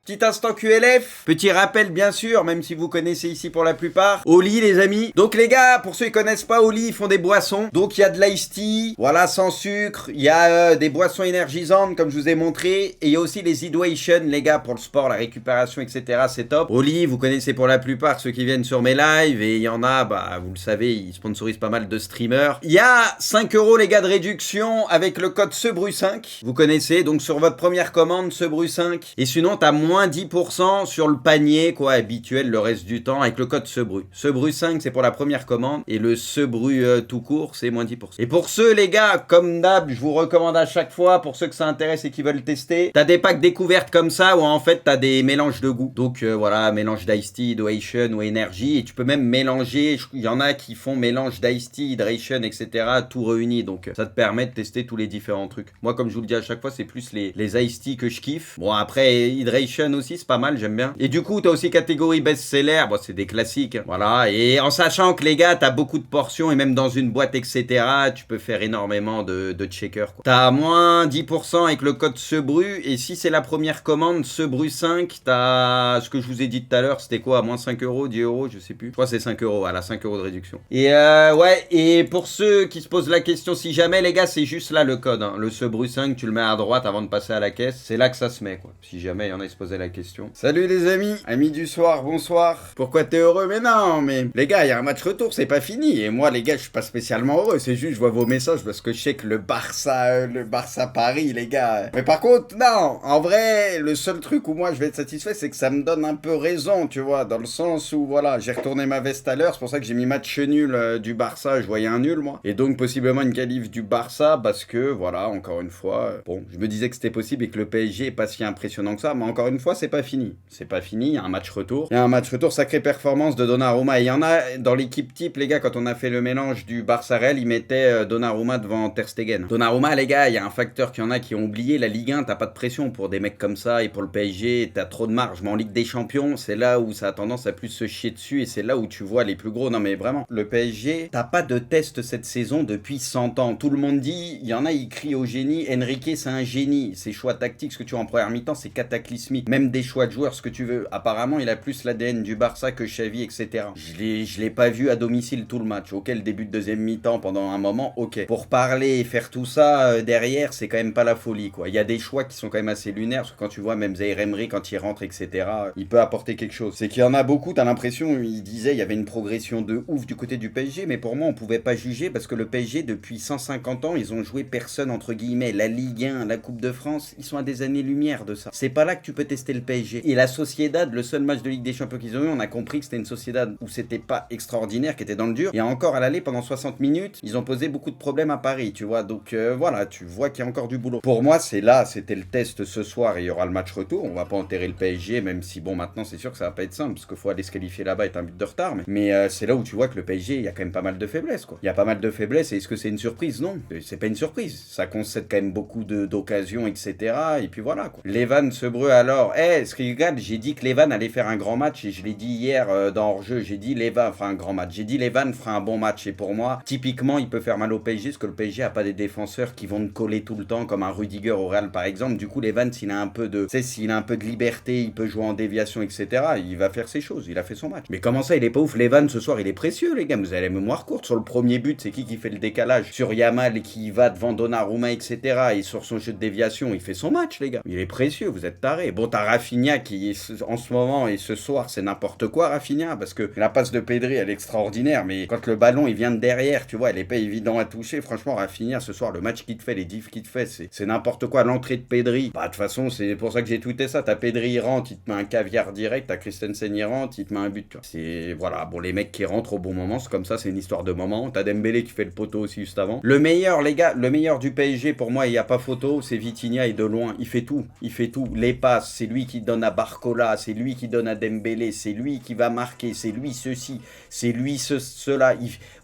Petit instant QLF, petit rappel bien sûr, même si vous connaissez ici pour la plupart. Oli les amis. Donc les gars, pour ceux qui connaissent pas Oli, ils font des boissons. Donc il y a de l'ice tea, voilà, sans sucre. Il y a des boissons énergisantes comme je vous ai montré. Et il y a aussi les Hydration les gars, pour le sport, la récupération, etc. C'est top. Oli, vous connaissez pour la plupart ceux qui viennent sur mes lives. Et il y en a, bah vous le savez, ils sponsorisent pas mal de streamers. Il y a 5€ les gars de réduction avec le code SEBRU5. Vous connaissez, donc sur votre première commande, SEBRU5. Et sinon, t'as moins 10% sur le panier, quoi, habituel le reste du temps, avec le code SEBRU. SEBRU5, c'est pour la première commande, et le SEBRU tout court, c'est moins 10%. Et pour ceux, les gars, comme d'hab, je vous recommande à chaque fois, pour ceux que ça intéresse et qui veulent tester, t'as des packs découvertes comme ça, où en fait, t'as des mélanges de goût. Donc, voilà, mélange d'Ice Tea, Hydration ou Energy, et tu peux même mélanger, il y en a qui font mélange d'Ice Tea, Hydration, etc., tout réuni, donc ça te permet de tester tous les différents trucs. Moi, comme je vous le dis à chaque fois, c'est plus les Ice Tea que je kiffe. Bon, après, Hydration aussi, c'est pas mal, j'aime bien. Et du coup, t'as aussi catégorie best-seller, bon, c'est des classiques, voilà. Et en sachant que les gars, t'as beaucoup de portions, et même dans une boîte, etc., tu peux faire énormément de checkers, quoi. T'as moins 10% avec le code SEBRU, et si c'est la première commande, SEBRU5, t'as ce que je vous ai dit tout à l'heure, c'était quoi, moins 5€, 10€, je sais plus. Je crois que c'est 5€, voilà, 5€ de réduction. Et ouais, et pour ceux qui se posent la question, si jamais, les gars, c'est juste là le code, hein. Le SEBRU5, tu le mets à droite avant de passer à la caisse, c'est là que ça se met, quoi. Si jamais il y en a qui se posaient la question. Salut les amis du soir, bonsoir. Pourquoi t'es heureux? Mais non, mais les gars, il y a un match retour, c'est pas fini. Et moi, les gars, je suis pas spécialement heureux. C'est juste, je vois vos messages parce que je sais que le Barça Paris, les gars. Mais par contre, non, en vrai, le seul truc où moi je vais être satisfait, c'est que ça me donne un peu raison, tu vois, dans le sens où, voilà, j'ai retourné ma veste à l'heure. C'est pour ça que j'ai mis match nul du Barça. Je voyais un nul, moi. Et donc, possiblement une qualif du Barça parce que, voilà, encore une fois, bon, je me disais que c'était possible et que le PSG est pas si impressionnant que ça, mais encore une fois, c'est pas fini. C'est pas fini, il y a un match retour. Il y a un match retour, sacrée performance de Donnarumma. Et il y en a dans l'équipe type, les gars, quand on a fait le mélange du Barça-Real, ils mettaient Donnarumma devant Ter Stegen. Donnarumma, les gars, il y a un facteur qu'il y en a qui ont oublié, la Ligue 1, t'as pas de pression pour des mecs comme ça, et pour le PSG, t'as trop de marge. Mais en Ligue des Champions, c'est là où ça a tendance à plus se chier dessus, et c'est là où tu vois les plus gros. Non mais vraiment, le PSG, t'as pas de test cette saison depuis 100 ans. Tout le monde dit, il y en a, ils crient au génie, Enrique, c'est un génie. Ses choix tactiques, ce que tu vois en première mi-temps, c'est cataclysmique. Même des choix de joueurs, ce que tu veux. Apparemment, il a plus l'ADN du Barça que Xavi, etc. Je l'ai pas vu à domicile tout le match. Ok, le début de deuxième mi-temps pendant un moment, ok. Pour parler et faire tout ça derrière, c'est quand même pas la folie, quoi. Il y a des choix qui sont quand même assez lunaires, parce que quand tu vois même Zaïre Emery, quand il rentre, etc., il peut apporter quelque chose. C'est qu'il y en a beaucoup, t'as l'impression, il disait, il y avait une progression de ouf du côté du PSG, mais pour moi, on pouvait pas juger, parce que le PSG, depuis 150 ans, ils ont joué personne, entre guillemets, la Ligue 1, la Coupe de France, ils sont à des années-lumière de ça. C'est pas là que tu peux tester le PSG. Et la Sociedad, le seul match de Ligue des Champions qu'ils ont eu, on a compris que c'était une Sociedad où c'était pas extraordinaire, qui était dans le dur. Et encore à l'aller, pendant 60 minutes, ils ont posé beaucoup de problèmes à Paris, tu vois. Donc voilà, tu vois qu'il y a encore du boulot. Pour moi, c'est là, c'était le test ce soir et il y aura le match retour. On va pas enterrer le PSG, même si bon, maintenant c'est sûr que ça va pas être simple, parce qu'il faut aller se qualifier là-bas et un but de retard. Mais c'est là où tu vois que le PSG, il y a quand même pas mal de faiblesses, quoi. Il y a pas mal de faiblesses et est-ce que c'est une surprise? Non, c'est pas une surprise. Ça concède quand même beaucoup d'occasions, etc. Et puis voilà, quoi. Levan Sebreu alors, ce que regarde, j'ai dit que Levan allait faire un grand match et je l'ai dit hier dans hors-jeu, j'ai dit Levan fera un grand match. J'ai dit Levan fera un bon match et pour moi, typiquement, il peut faire mal au PSG parce que le PSG a pas des défenseurs qui vont te coller tout le temps comme un Rudiger au Real par exemple. Du coup, Levan, s'il a un peu de, s'il a un peu de liberté, il peut jouer en déviation, etc. Il va faire ses choses. Il a fait son match. Mais comment ça, il est pas ouf? Levan ce soir, il est précieux, les gars. Vous avez la mémoire courte sur le premier but. C'est qui fait le décalage sur Yamal et qui va devant Donnarumma, etc. Et sur son jeu de déviation, il fait son match, les gars. Il est précieux. Vous êtes tarés. Bon, t'as Rafinha qui en ce moment et ce soir, c'est n'importe quoi, Rafinha, parce que la passe de Pedri, elle est extraordinaire. Mais quand le ballon, il vient de derrière, tu vois, elle est pas évident à toucher. Franchement, Rafinha, ce soir, le match qu'il te fait, les diffs qu'il te fait, c'est n'importe quoi. L'entrée de Pedri, bah, de toute façon, c'est pour ça que j'ai tweeté ça. T'as Pedri, il rentre, il te met un caviar direct. T'as Christensen, il rentre, il te met un but, tu vois. C'est, voilà, bon, les mecs qui rentrent au bon moment, c'est comme ça, c'est une histoire de moment. T'as Dembélé qui fait le poteau aussi juste avant. Le meilleur, les gars, le meilleur du PSG, pour moi, il n'y a pas photo, c'est Vitinha et de loin. Il fait tout. Il fait tout. Les passes, c'est lui qui donne à Barcola, c'est lui qui donne à Dembélé, c'est lui qui va marquer, c'est lui ceci, c'est lui cela.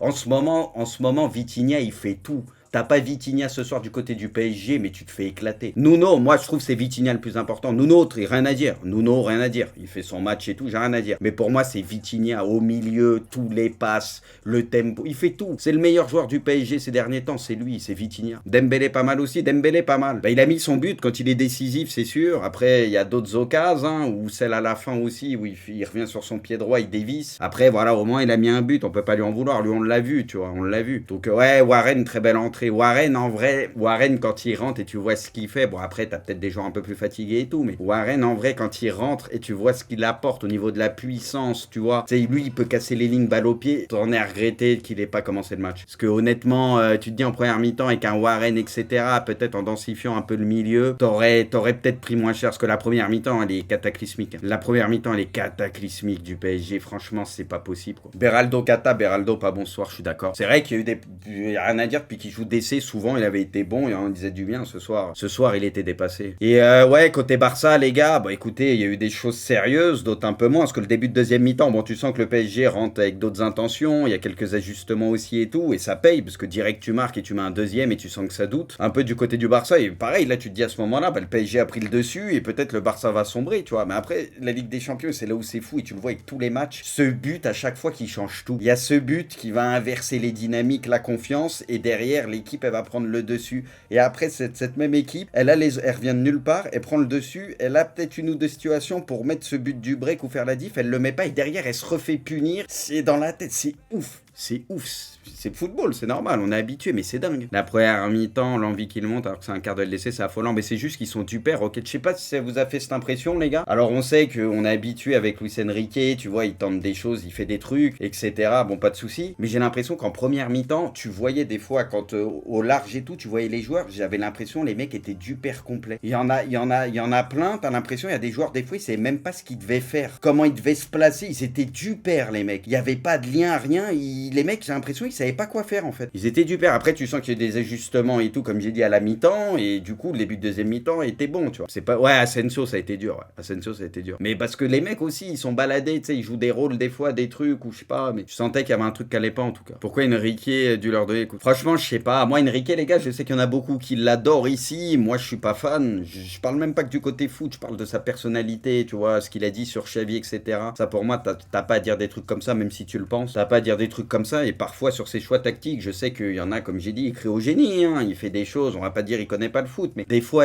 En ce moment, Vitinha, il fait tout. T'as pas Vitinha ce soir du côté du PSG, mais tu te fais éclater. Nuno, moi je trouve que c'est Vitinha le plus important. Nuno, rien à dire. Nuno, rien à dire. Il fait son match et tout, j'ai rien à dire. Mais pour moi, c'est Vitinha au milieu, tous les passes, le tempo. Il fait tout. C'est le meilleur joueur du PSG ces derniers temps, c'est lui, c'est Vitinha. Dembélé pas mal aussi, Dembélé pas mal. Bah, il a mis son but quand il est décisif, c'est sûr. Après, il y a d'autres occasions, ou celle à la fin aussi, où il revient sur son pied droit, il dévisse. Après, voilà, au moins il a mis un but, on peut pas lui en vouloir. Lui, on l'a vu, tu vois, on l'a vu. Donc, ouais, Warren, très belle entrée. Warren, en vrai, Warren, quand il rentre et tu vois ce qu'il fait, bon, après, t'as peut-être des joueurs un peu plus fatigués et tout, mais Warren, en vrai, quand il rentre et tu vois ce qu'il apporte au niveau de la puissance, tu vois, tu sais, lui, il peut casser les lignes balle au pied. T'en es à regretter qu'il ait pas commencé le match. Parce que honnêtement, tu te dis en première mi-temps avec un Warren, etc., peut-être en densifiant un peu le milieu, t'aurais peut-être pris moins cher. Parce que la première mi-temps, elle est cataclysmique. La première mi-temps, elle est cataclysmique du PSG. Franchement, c'est pas possible, quoi. Beraldo Kata, Beraldo, pas bon soir, je suis d'accord. C'est vrai qu'il y a eu rien à dire depuis qu'il joue DC. Souvent, il avait été bon et on disait du bien ce soir. Ce soir, il était dépassé. Et ouais, côté Barça, les gars, bah écoutez, il y a eu des choses sérieuses, d'autres un peu moins. Parce que le début de deuxième mi-temps, bon, tu sens que le PSG rentre avec d'autres intentions. Il y a quelques ajustements aussi et tout. Et ça paye parce que direct, tu marques et tu mets un deuxième et tu sens que ça doute. Un peu du côté du Barça. Et pareil, là, tu te dis à ce moment-là, bah, le PSG a pris le dessus et peut-être le Barça va sombrer, tu vois. Mais après, la Ligue des Champions, c'est là où c'est fou et tu le vois avec tous les matchs. Ce but, à chaque fois, qui change tout. Il y a ce but qui va inverser les dynamiques, la confiance et derrière, l'équipe, elle va prendre le dessus. Et après, cette même équipe, elle revient de nulle part, elle prend le dessus, elle a peut-être une ou deux situations pour mettre ce but du break ou faire la diff, elle le met pas et derrière, elle se refait punir. C'est dans la tête, c'est ouf. C'est ouf, c'est le football, c'est normal, on est habitué, mais c'est dingue. La première mi-temps, l'envie qu'il monte, alors que c'est un quart de LDC, c'est affolant, mais c'est juste qu'ils sont du père, ok. Je sais pas si ça vous a fait cette impression, les gars. Alors on sait qu'on est habitué avec Luis Enrique, tu vois, il tente des choses, il fait des trucs, etc. Bon, pas de souci. Mais j'ai l'impression qu'en première mi-temps, tu voyais des fois, quand au large et tout, tu voyais les joueurs, j'avais l'impression les mecs étaient du père complet. Il y en a plein, t'as l'impression, il y a des joueurs, des fois, ils savaient même pas ce qu'ils devaient faire, comment ils devaient se placer, ils étaient du père, les mecs. Il y avait pas de lien, rien, les mecs, j'ai l'impression qu'ils savaient pas quoi faire en fait. Ils étaient du père. Après, tu sens qu'il y a des ajustements et tout, comme j'ai dit à la mi-temps, et du coup, le début de deuxième mi-temps était bon, tu vois. C'est pas. Ouais, Asensio, ça a été dur. Ouais. Asensio, ça a été dur. Mais parce que les mecs aussi, ils sont baladés, tu sais, ils jouent des rôles des fois, des trucs, ou je sais pas, mais tu sentais qu'il y avait un truc qui allait pas en tout cas. Pourquoi Enrique a dû leur donner écoute. Franchement, je sais pas. Moi, Enrique, les gars, je sais qu'il y en a beaucoup qui l'adorent ici. Moi, je suis pas fan. Je parle même pas que du côté foot, je parle de sa personnalité, tu vois, ce qu'il a dit sur Xavi, etc. Ça, pour moi, t'as pas à dire des trucs comme ça, même si tu le penses. T'as pas à dire des trucs comme ça, et parfois, sur ses choix tactiques, je sais qu'il y en a, comme j'ai dit, il crée au génie, hein, il fait des choses, on va pas dire il connaît pas le foot, mais des fois,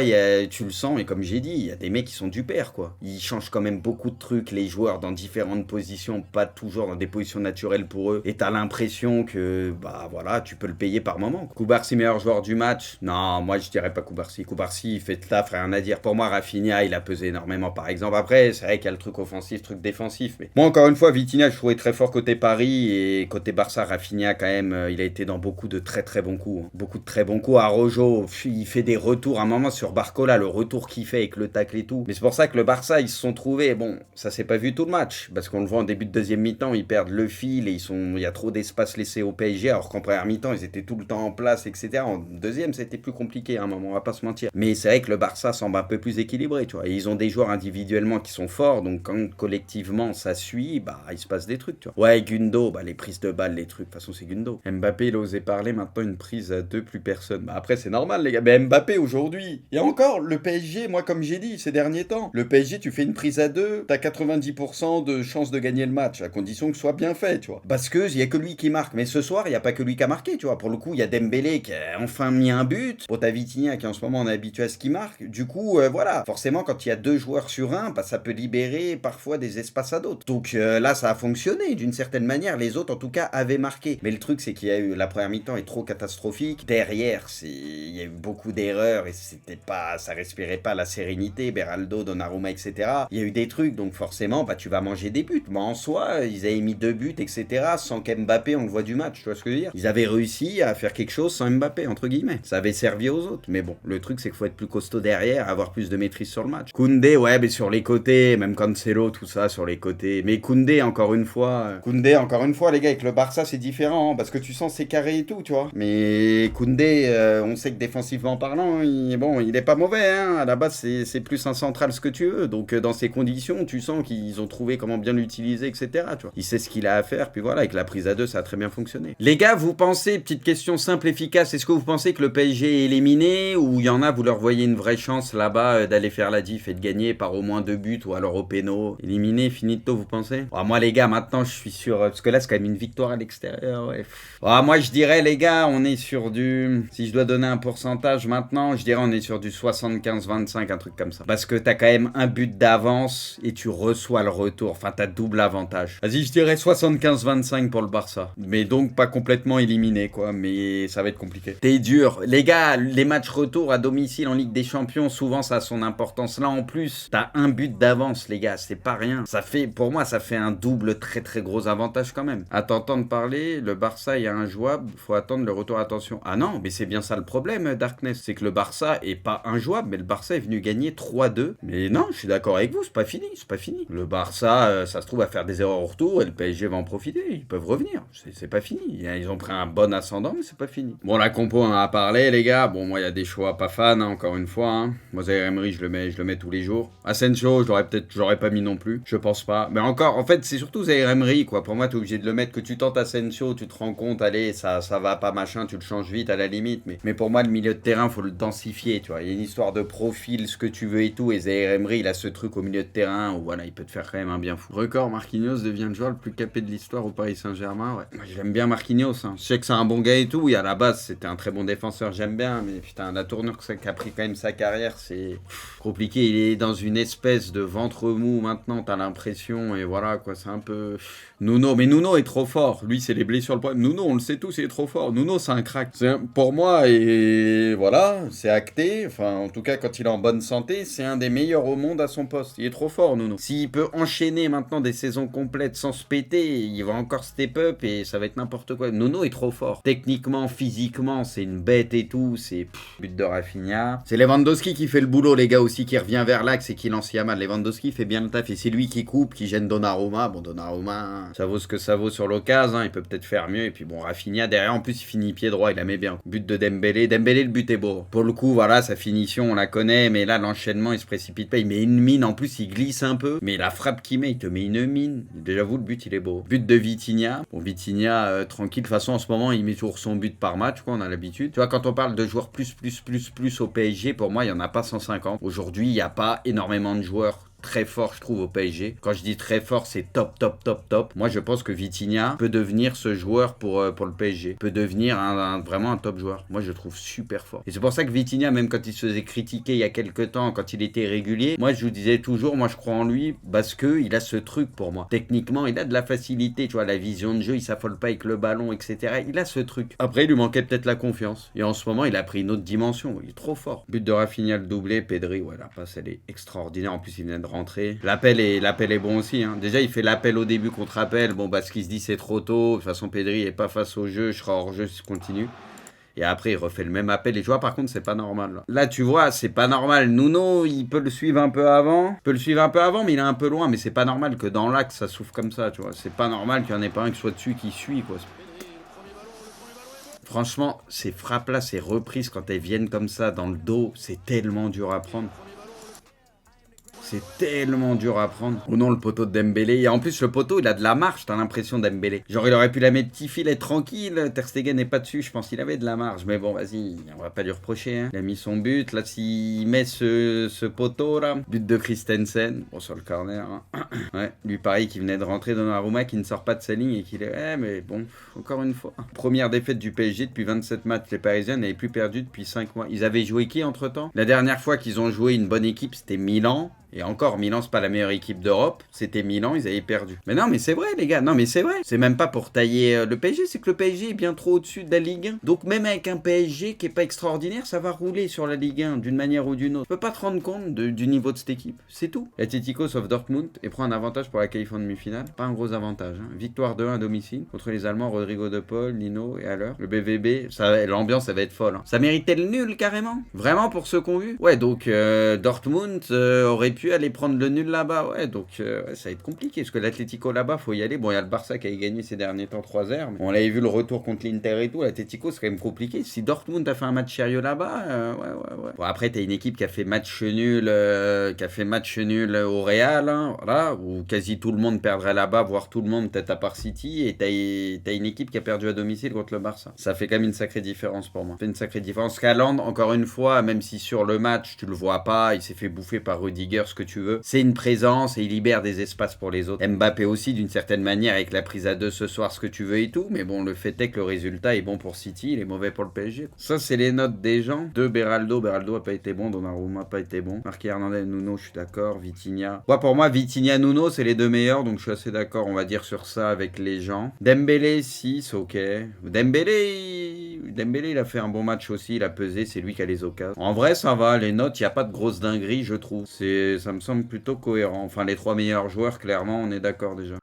tu le sens, et comme j'ai dit, il y a des mecs qui sont du père, quoi. Ils changent quand même beaucoup de trucs, les joueurs, dans différentes positions, pas toujours dans des positions naturelles pour eux, et t'as l'impression que, bah voilà, tu peux le payer par moment. Koubarsi, meilleur joueur du match? Non, moi je dirais pas Koubarsi. Koubarsi, il fait de taf, rien à dire. Pour moi, Rafinha, il a pesé énormément, par exemple. Après, c'est vrai qu'il y a le truc offensif, le truc défensif, mais moi, encore une fois, Vitinha, je trouvais très fort côté Paris, et côté Barça, Rafinha, quand même, il a été dans beaucoup de très très bons coups. Hein. Beaucoup de très bons coups. Araujo, il fait des retours à un moment sur Barcola, le retour qu'il fait avec le tacle et tout. Mais c'est pour ça que le Barça, ils se sont trouvés. Bon, ça s'est pas vu tout le match. Parce qu'on le voit en début de deuxième mi-temps, ils perdent le fil et il y a trop d'espace laissé au PSG. Alors qu'en première mi-temps, ils étaient tout le temps en place, etc. En deuxième, c'était plus compliqué à un moment, on va pas se mentir. Mais c'est vrai que le Barça semble un peu plus équilibré, tu vois. Et ils ont des joueurs individuellement qui sont forts. Donc quand collectivement ça suit, bah il se passe des trucs, tu vois. Ouais, Gundo, bah les prises de balles, les trucs. De toute façon, c'est Gundo. Mbappé, il a osé parler, maintenant une prise à deux, plus personne. Bah après, c'est normal, les gars. Mais Mbappé, aujourd'hui, et encore, le PSG, moi, comme j'ai dit ces derniers temps, le PSG, tu fais une prise à deux, t'as 90% de chances de gagner le match, à condition que ce soit bien fait, tu vois. Parce que il y a que lui qui marque. Mais ce soir, il y a pas que lui qui a marqué, tu vois. Pour le coup, il y a Dembélé qui a enfin mis un but. Pour ta Vitinha, qui en ce moment, on est habitué à ce qu'il marque. Du coup, voilà. Forcément, quand il y a deux joueurs sur un, bah, ça peut libérer parfois des espaces à d'autres. Donc là, ça a fonctionné d'une certaine manière. Les autres, en tout cas, avaient marqué. Mais le truc, c'est qu'il y a eu la première mi-temps est trop catastrophique. Derrière, il y a eu beaucoup d'erreurs et ça respirait pas la sérénité. Beraldo, Donnarumma, etc. Il y a eu des trucs, donc forcément, bah tu vas manger des buts. Mais en soi, ils avaient mis 2 buts, etc. Sans qu'Mbappé, on le voit du match. Tu vois ce que je veux dire? Ils avaient réussi à faire quelque chose sans Mbappé, entre guillemets. Ça avait servi aux autres. Mais bon, le truc, c'est qu'il faut être plus costaud derrière, avoir plus de maîtrise sur le match. Koundé, ouais, mais sur les côtés, même Cancelo, tout ça, sur les côtés. Mais Koundé, encore une fois, les gars, avec le Barça. Barça, c'est différent, parce que tu sens c'est carré et tout, tu vois. Mais Koundé, on sait que défensivement parlant, il est pas mauvais, hein. À la base, c'est plus un central ce que tu veux. Donc, dans ces conditions, tu sens qu'ils ont trouvé comment bien l'utiliser, etc. Tu vois. Il sait ce qu'il a à faire, puis voilà, avec la prise à deux, ça a très bien fonctionné. Les gars, vous pensez, petite question simple, efficace, est-ce que vous pensez que le PSG est éliminé, ou il y en a, vous leur voyez une vraie chance là-bas d'aller faire la diff et de gagner par au moins 2 buts, ou alors au péno? Éliminé, finito, vous pensez? Moi, les gars, maintenant, je suis sûr, parce que là, c'est quand même une victoire à l'extérieur, ouais. Moi, je dirais, les gars, on est sur du... Si je dois donner un pourcentage maintenant, je dirais on est sur du 75-25, un truc comme ça. Parce que t'as quand même un but d'avance et tu reçois le retour. Enfin, t'as double avantage. Vas-y, je dirais 75-25 pour le Barça. Mais donc, pas complètement éliminé, quoi. Mais ça va être compliqué. T'es dur. Les gars, les matchs retour à domicile en Ligue des Champions, souvent, ça a son importance. Là, en plus, t'as un but d'avance, les gars. C'est pas rien. Ça fait, pour moi, ça fait un double très très gros avantage quand même. À t'entendre parler, le Barça, il y a injouable. Faut attendre le retour. Attention. Ah non, mais c'est bien ça le problème, Darkness. C'est que le Barça est pas injouable, mais le Barça est venu gagner 3-2. Mais non, je suis d'accord avec vous, c'est pas fini, c'est pas fini. Le Barça, ça se trouve, à faire des erreurs au retour et le PSG va en profiter. Ils peuvent revenir. C'est pas fini. Ils ont pris un bon ascendant, mais c'est pas fini. Bon, la compo, on en a parlé, les gars. Bon, moi, il y a des choix pas fans, hein, encore une fois. Hein. Moi, Zaïre Emery, je le mets tous les jours. Asensio, j'aurais pas mis non plus. Je pense pas. Mais encore, en fait, c'est surtout Zaïre Emery, quoi. Pour moi, t'es obligé de le mettre. Que tu tentes Asensio, tu te rends compte, allez, ça va pas, machin, tu le changes vite à la limite. Mais pour moi, le milieu de terrain, faut le densifier, tu vois. Il y a une histoire de profil, ce que tu veux et tout. Et Zaïre Emery, il a ce truc au milieu de terrain où voilà, il peut te faire quand même un bien fou. Record, Marquinhos devient le joueur le plus capé de l'histoire au Paris Saint-Germain. Ouais. Moi, j'aime bien Marquinhos. Hein. Je sais que c'est un bon gars et tout. Et à la base, c'était un très bon défenseur, j'aime bien. Mais putain, la tournure qu'a pris quand même sa carrière, c'est compliqué. Il est dans une espèce de ventre mou maintenant, t'as l'impression. Et voilà, quoi, c'est un peu... Nuno, mais Nuno est trop fort. Lui, c'est les blessures le problème. Nuno, on le sait tous, il est trop fort. Nuno, c'est un crack. Pour moi, et voilà, c'est acté. Enfin, en tout cas, quand il est en bonne santé, c'est un des meilleurs au monde à son poste. Il est trop fort, Nuno. S'il peut enchaîner maintenant des saisons complètes sans se péter, il va encore step up et ça va être n'importe quoi. Nuno est trop fort. Techniquement, physiquement, c'est une bête et tout. C'est but de Rafinha. C'est Lewandowski qui fait le boulot, les gars, aussi, qui revient vers l'axe et qui lance Yamal. Lewandowski fait bien le taf et c'est lui qui coupe, qui gêne Donnarumma. Bon, Donnarumma, ça vaut ce que ça vaut sur l'occasion, hein. Il peut peut-être faire mieux. Et puis bon, Rafinha derrière, en plus, il finit pied droit, il la met bien. But de Dembélé. Dembélé, le but est beau. Pour le coup, voilà, sa finition, on la connaît, mais là, l'enchaînement, il se précipite pas. Il met une mine, en plus, il glisse un peu. Mais la frappe qu'il met, il te met une mine. Déjà, vous, le but, il est beau. But de Vitinha. Bon, Vitinha, tranquille. De toute façon, en ce moment, il met toujours son but par match, quoi, on a l'habitude. Tu vois, quand on parle de joueurs plus au PSG, pour moi, il n'y en a pas 150. Aujourd'hui, il n'y a pas énormément de joueurs très fort, je trouve, au PSG. Quand je dis très fort, c'est top. Moi, je pense que Vitinha peut devenir ce joueur pour le PSG. Peut devenir vraiment un top joueur. Moi, je le trouve super fort. Et c'est pour ça que Vitinha, même quand il se faisait critiquer il y a quelques temps, quand il était régulier, moi, je vous disais toujours, moi, je crois en lui parce que il a ce truc pour moi. Techniquement, il a de la facilité, tu vois, la vision de jeu, il s'affole pas avec le ballon, etc. Il a ce truc. Après, il lui manquait peut-être la confiance. Et en ce moment, il a pris une autre dimension. Il est trop fort. But de Rafinha, le doublé. Pedri, ouais, la passe, elle est extraordinaire. En plus, il vient de rentrer. L'appel est bon aussi. Hein. Déjà, il fait l'appel au début contre appel. Bon, parce qu'il se dit c'est trop tôt. De toute façon, Pedri est pas face au jeu. Je serai hors jeu si je continue. Et après, il refait le même appel. Et tu vois, par contre, c'est pas normal. Là, tu vois, c'est pas normal. Nuno, il peut le suivre un peu avant. Mais il est un peu loin. Mais c'est pas normal que dans l'axe, ça souffle comme ça, tu vois. C'est pas normal qu'il y en ait pas un qui soit dessus qui suit, quoi. Franchement, ces frappes-là, ces reprises, quand elles viennent comme ça dans le dos, c'est tellement dur à prendre. C'est tellement dur à prendre. Ou non, le poteau de Dembélé. Et en plus, le poteau, il a de la marge, t'as l'impression, Dembélé. Genre, il aurait pu la mettre petit filet tranquille. Ter Stegen n'est pas dessus. Je pense qu'il avait de la marge. Mais bon, vas-y, on va pas lui reprocher. Hein. Il a mis son but. Là, s'il met ce poteau-là, but de Christensen. Bon, sur le corner. Hein. Ouais, lui, pareil, qui venait de rentrer dans Donnarumma, qui ne sort pas de sa ligne et qui est... Ouais, mais bon, encore une fois. Première défaite du PSG depuis 27 matchs. Les Parisiens n'avaient plus perdu depuis 5 mois. Ils avaient joué qui, entre-temps? La dernière fois qu'ils ont joué une bonne équipe, c'était Milan. Et encore, Milan, c'est pas la meilleure équipe d'Europe. C'était Milan, ils avaient perdu. Mais non, mais c'est vrai, les gars. Non, mais c'est vrai. C'est même pas pour tailler le PSG. C'est que le PSG est bien trop au-dessus de la Ligue 1. Donc, même avec un PSG qui est pas extraordinaire, ça va rouler sur la Ligue 1 d'une manière ou d'une autre. Tu peux pas te rendre compte du niveau de cette équipe. C'est tout. L'Atlético sauve Dortmund et prend un avantage pour la qualif en demi-finale. Pas un gros avantage. Hein. Victoire 2-1 à domicile contre les Allemands Rodrigo de Paul, Nino et Haller. Le BVB, l'ambiance, ça va être folle. Hein. Ça méritait le nul, carrément. Vraiment, pour ceux qu'on vu. Ouais, donc, Dortmund aurait pu peux-tu aller prendre le nul là-bas? Ouais, donc ouais, ça va être compliqué, parce que l'Atlético là-bas, faut y aller. Bon, il y a le Barça qui a gagné ces derniers temps 3-0, mais on l'avait vu le retour contre l'Inter et tout, l'Atlético, c'est quand même compliqué. Si Dortmund a fait un match sérieux là-bas, ouais. Bon, après, t'as une équipe qui a fait match nul, au Real, hein, voilà, où quasi tout le monde perdrait là-bas, voire tout le monde, peut-être à part City, et t'as une équipe qui a perdu à domicile contre le Barça. Ça fait quand même une sacrée différence pour moi. Ça fait une sacrée différence. Haaland, encore une fois, même si sur le match, tu le vois pas, il s'est fait bouffer par Rudiger, ce que tu veux, c'est une présence et il libère des espaces pour les autres. Mbappé aussi, d'une certaine manière, avec la prise à 2 ce soir, ce que tu veux et tout, mais bon, le fait est que le résultat est bon pour City, il est mauvais pour le PSG. Ça, c'est les notes des gens. De Beraldo a pas été bon, Donnarumma a pas été bon. Marquis Hernandez, Nuno, je suis d'accord. Vitinha. Ouais, pour moi, Vitinha, Nuno, c'est les deux meilleurs, donc je suis assez d'accord, on va dire, sur ça avec les gens. Dembélé, 6, ok. Dembélé, il a fait un bon match aussi, il a pesé, c'est lui qui a les occasions. En vrai, ça va, les notes, il n'y a pas de grosse dinguerie, je trouve. Ça me semble plutôt cohérent. Enfin, les 3 meilleurs joueurs, clairement, on est d'accord déjà.